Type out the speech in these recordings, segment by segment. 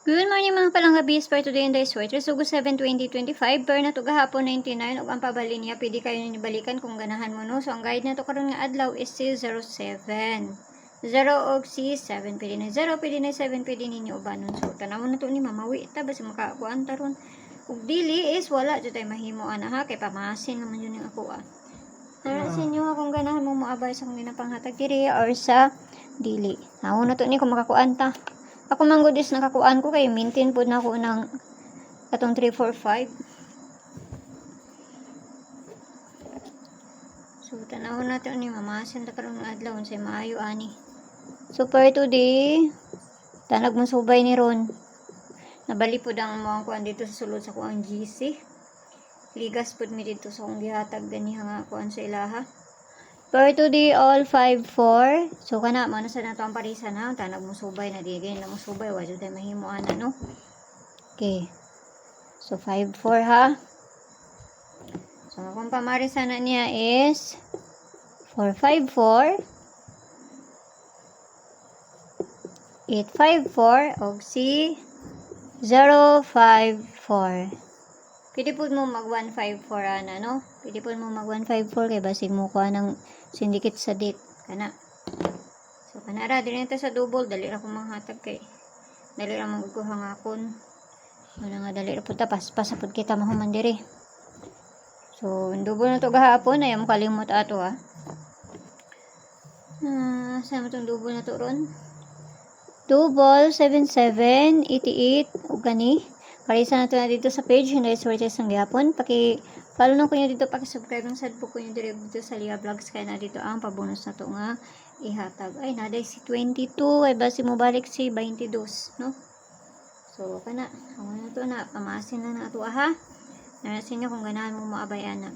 Good morning mga palanggabis for today in the sweater. Sugo 7/20/25. Per na to gahapon 99 ug ang pabali niya pwede kayo ninyo balikan kung ganahan mo no. So ang guide na to karon nga adlaw is C07. 0 og C7 pwede na 0 pwede na 7 pwede ninyo ubanon. So tanawon na to ni mamawi ta basi makakuan taron. Ug dili is wala jud tay mahimo ana ha kay pamasin naman yun yung ako Para sa inyo kung ganahan mo moabay sa kung ginapanghatag diri or sa dili. Nawon na to ni kung makakuan ta. Ako man good is nakakuan ko kay maintain po na ako ng atong 345. So tanawon natin ni mamasin ta karon nga adlaw unsay maayo ani. So for today, tanag mo subay ni Ron. Nabali po ang mga kuan dito sa sulod sa kuang GC. Ligas pud mi dito sa kung gihatag gani nga kuan sa ilaha. For today, all 5-4. So, kana, mana sa nato ang parisan na. Tanag mo subay na. Di ganyan na mo subay. Wajud tayo mahimuan na, no? Okay. So, 5-4, ha? So, kung pamarisan na niya is 4-5-4. 8-5-4. O, si 0-5-4. Pwede po mo mag 154 ana no? Pwede po mo mag 154 kay basig mo kuha ng syndicate sa date kana. So kana ra dili na sa double dali ra ko manghatag kay. Dali ra magkuha nga akon. Wala nga dali ra pud ta paspas pud kita mahuman diri. So double na to gahapon ay mo kalimot ato ha. Sa mo tong double na to ron? Double 77 88 ug gani. Parisa na ito na dito sa page, hindi sortes ng gihapon. Follow na ko nyo dito, subscribe ng sadpo ko nyo dito sa Lia Vlogs. Kaya na dito ang pabonus na ito nga ihatag. Ay, naday si 22. Ay, basi mo balik si 22, no? So, kana. Ako na ito na. Pamasin na na ito, ha? Narasin nyo kung ganahan mo maabayan na.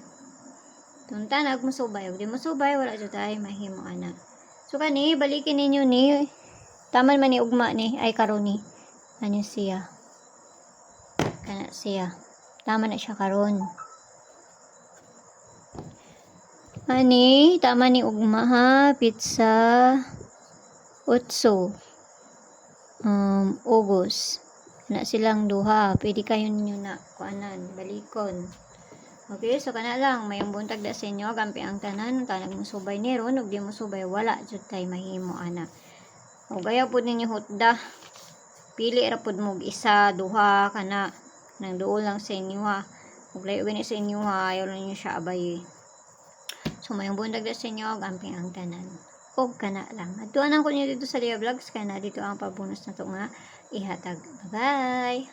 Tunta, nag mo subay. Huwag di mo subay, wala dyan tayo mahimo, anak. So, kani, balikin ninyo ni. Taman man ni ugma ni. Ay, karon ni. Ano siya? Kana siya. Tama na siya karon. Ani, tama ni ugma ha, pizza 8 August. Na silang duha, pwede kayo ninyo na kuanan, balikon. Okay, so kana lang mayong buntag da sa inyo, gampi ang tanan, tanag mo subay ni ron, ug di mo subay wala jud tay mahimo ana. O gaya pud ninyo hutda. Pili ra pud mo isa, duha kana nang doon lang sa inyo ha. Huwag layo gani sa inyo ha. Ayaw lang nyo siya abay. So, mayong bundag na sa inyo. Gamping ang tanan. Huwag ka na lang. At tuwanan ko nyo dito sa Lia Vlogs. Kaya na dito ang pabonus na ito nga ihatag. Bye-bye!